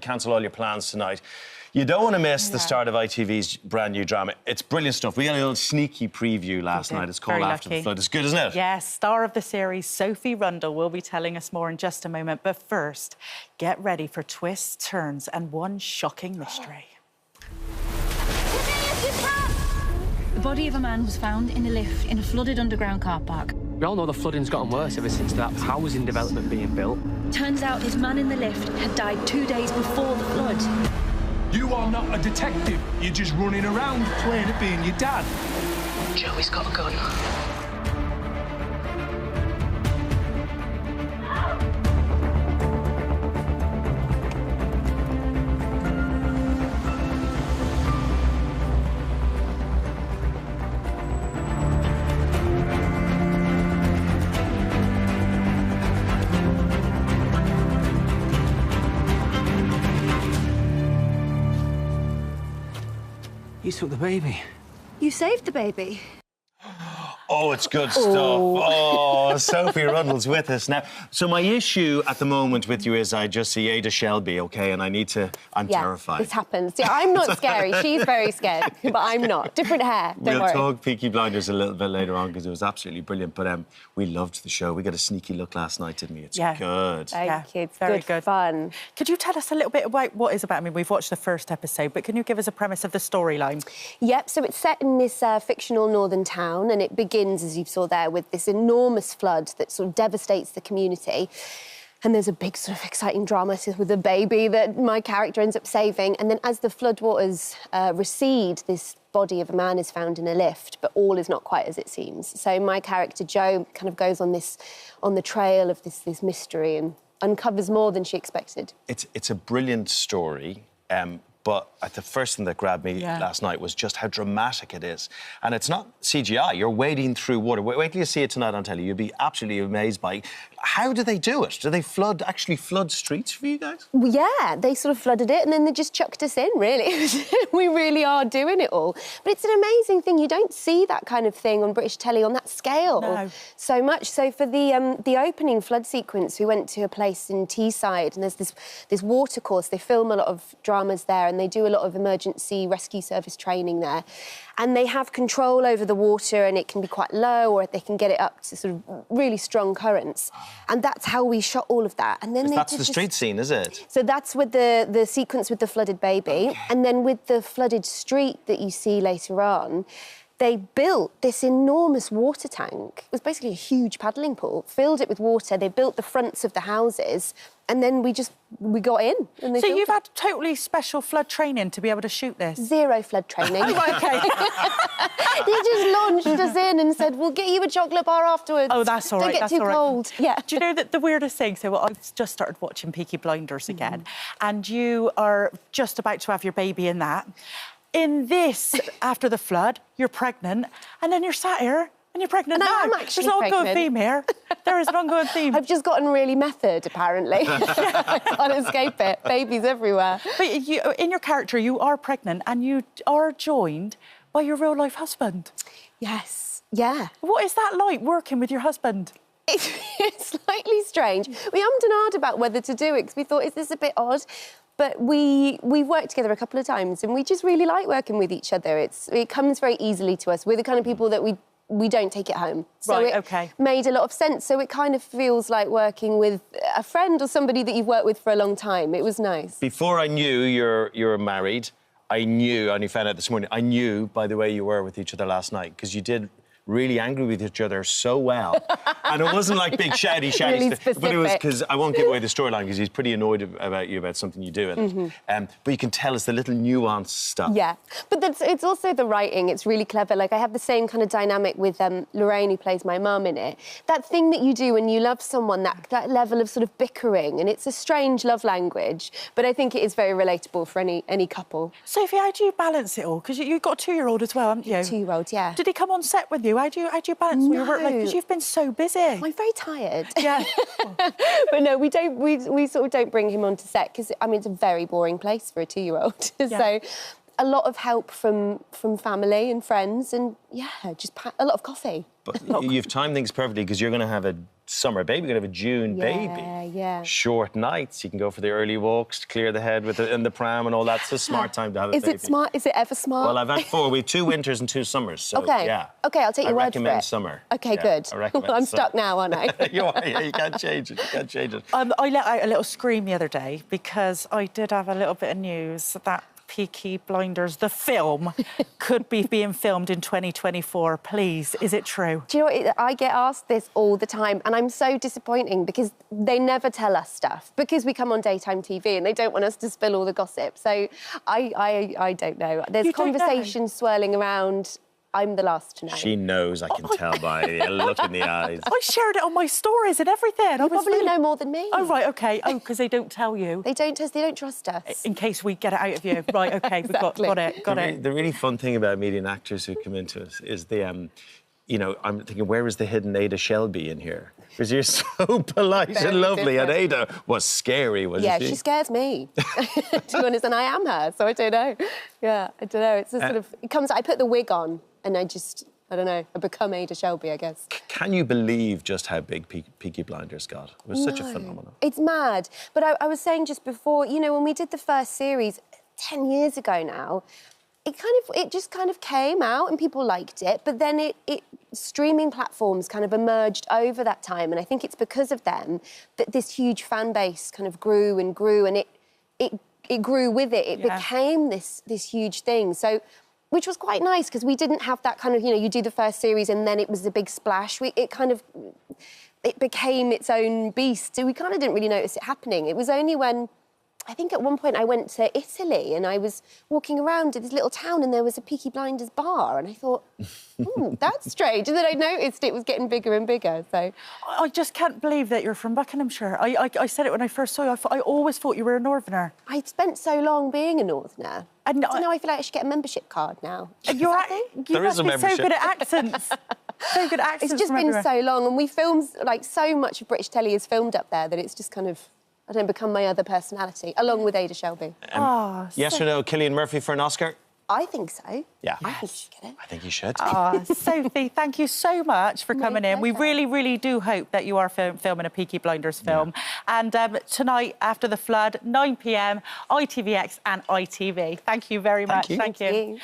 cancel all your plans tonight. You don't want to miss the start of ITV's brand new drama. It's brilliant stuff. We got a little sneaky preview last night. It's called After the Flood. It's good, isn't it? Yes, star of the series, Sophie Rundle, will be telling us more in just a moment. But first, get ready for twists, turns and one shocking mystery. The body of a man was found in a lift in a flooded underground car park. We all know the flooding's gotten worse ever since that housing development being built. Turns out this man in the lift had died 2 days before the flood. You are not a detective. You're just running around playing at being your dad. Joey's got a gun. You took the baby. You saved the baby. Oh, it's good stuff. Oh, Sophie Rundle's with us now. So my issue at the moment with you is I just see Ada Shelby, OK, and I'm terrified. This happens. Yeah, I'm not scary. She's very scared, but I'm not. Different hair, don't worry. We'll talk Peaky Blinders a little bit later on because it was absolutely brilliant. But we loved the show. We got a sneaky look last night, didn't we? It's good. Thank you. It's very good fun. Could you tell us a little bit about what it's about? I mean, we've watched the first episode, but can you give us a premise of the storyline? Yep, so it's set in this fictional northern town, and it begins, as you saw there, with this enormous flood that sort of devastates the community. And there's a big sort of exciting drama with a baby that my character ends up saving. And then as the floodwaters recede, this body of a man is found in a lift, but all is not quite as it seems. So my character, Jo, kind of goes on the trail of this mystery and uncovers more than she expected. It's a brilliant story. But the first thing that grabbed me last night was just how dramatic it is. And it's not CGI. You're wading through water. Wait till you see it tonight on telly. You'll be absolutely amazed by how do they do it? Do they actually flood streets for you guys? Well, yeah, they sort of flooded it and then they just chucked us in, really. We really are doing it all. But it's an amazing thing. You don't see that kind of thing on British telly on that scale so much. So for the opening flood sequence, we went to a place in Teesside and there's this water course. They film a lot of dramas there and they do a lot of emergency rescue service training there. And they have control over the water and it can be quite low or they can get it up to sort of really strong currents. And that's how we shot all of that. And then that's the street scene, is it? So that's with the sequence with the flooded baby. Okay. And then with the flooded street that you see later on, they built this enormous water tank. It was basically a huge paddling pool, filled it with water. They built the fronts of the houses and then we got in. And so you've had totally special flood training to be able to shoot this? Zero flood training. Oh, right, OK. They just launched us in and said, we'll get you a chocolate bar afterwards. Oh, that's all right. Don't get too cold. Yeah. Do you know that the weirdest thing? So I've just started watching Peaky Blinders again, and you are just about to have your baby in that. In this, after the flood, you're pregnant, and then you're sat here and you're pregnant now. I'm actually There's an ongoing theme here. There is an ongoing theme. I've just gotten really method, apparently. I can't escape it. Babies everywhere. But in your character, you are pregnant and you are joined by your real-life husband. Yes, yeah. What is that like, working with your husband? It's slightly strange. We ummed and ahed about whether to do it because we thought, is this a bit odd? But we've worked together a couple of times and we just really like working with each other. It comes very easily to us. We're the kind of people that we don't take it home. So it made a lot of sense. So it kind of feels like working with a friend or somebody that you've worked with for a long time. It was nice. Before I knew you're married, I only found out this morning, I knew by the way you were with each other last night, because you did really angry with each other so well. And it wasn't like big shouty really stuff. But it was because, I won't give away the storyline because he's pretty annoyed about you about something you do in it. But you can tell it's the little nuanced stuff. Yeah, but it's also the writing. It's really clever. Like, I have the same kind of dynamic with Lorraine, who plays my mum in it. That thing that you do when you love someone, that level of sort of bickering, and it's a strange love language, but I think it is very relatable for any couple. Sophie, how do you balance it all? Because you've got a 2-year-old as well, haven't you? 2-year-old, yeah. Did he come on set with you? How do you balance your work life? Because you've been so busy. I'm very tired. Yeah. But no, we sort of don't bring him onto set because, I mean, it's a very boring place for a 2-year-old. Yeah. So a lot of help from family and friends and, yeah, just a lot of coffee. But you've timed things perfectly because you're going to have a summer baby, you're going to have a June baby. Yeah. Short nights, you can go for the early walks, clear the head in the pram and all that. It's a smart time to have a baby. Is it smart? Is it ever smart? Well, I've had 4. We have 2 winters and 2 summers, so okay. yeah. Okay, I'll take your word for it. I recommend summer. Okay, yeah, good. I recommend I'm summer. stuck now, aren't I? You are, yeah, you can't change it. You can't change it. I let out a little scream the other day because I did have a little bit of news that Peaky Blinders, the film, could be being filmed in 2024. Please, is it true? Do you know what? I get asked this all the time, and I'm so disappointing because they never tell us stuff because we come on daytime TV and they don't want us to spill all the gossip. So I don't know. There's conversations swirling around. I'm the last to know. She knows, I can tell by the look in the eyes. I shared it on my stories and everything. You probably know more than me. Oh, right, OK. Oh, because they don't tell you. They don't trust us. In case we get it out of you. Right, OK, Exactly. Got it. The really fun thing about meeting actors who come into us is you know, I'm thinking, where is the hidden Ada Shelby in here? Because you're so polite and lovely, different. and Ada was scary, wasn't she? Yeah, she scares me, to be honest, and I am her, so I don't know. Yeah, I don't know. It's a sort of... I put the wig on, and I don't know, I become Ada Shelby, I guess. Can you believe just how big Peaky Blinders got? It was such a phenomenon. It's mad. But I was saying just before, you know, when we did the first series 10 years ago now, it just kind of came out and people liked it, but then streaming platforms kind of emerged over that time, and I think it's because of them that this huge fan base kind of grew and grew, and it grew with it. It became this huge thing. So, which was quite nice because we didn't have that kind of, you know, you do the first series and then it was a big splash. It became its own beast. So we kind of didn't really notice it happening. It was only when, I think at one point I went to Italy and I was walking around in this little town and there was a Peaky Blinders bar and I thought, that's strange. And then I noticed it was getting bigger and bigger, so... I just can't believe that you're from Buckinghamshire. I said it when I first saw you. I always thought you were a Northerner. I spent so long being a Northerner. And I don't know, I feel like I should get a membership card now. You There is must a be membership. so good at accents. So good at accents. It's just been so long and we filmed, like, so much of British telly is filmed up there that it's just kind of... I don't become my other personality, along with Ada Shelby. Yes or no, Cillian Murphy for an Oscar? I think so. Yeah. I think you should get it. I think you should. Sophie, thank you so much for coming in. We pleasure. really, really do hope that you are filming a Peaky Blinders film. Yeah. And tonight, after the flood, 9 p.m, ITVX and ITV. Thank you very much. Thank you. Thank you.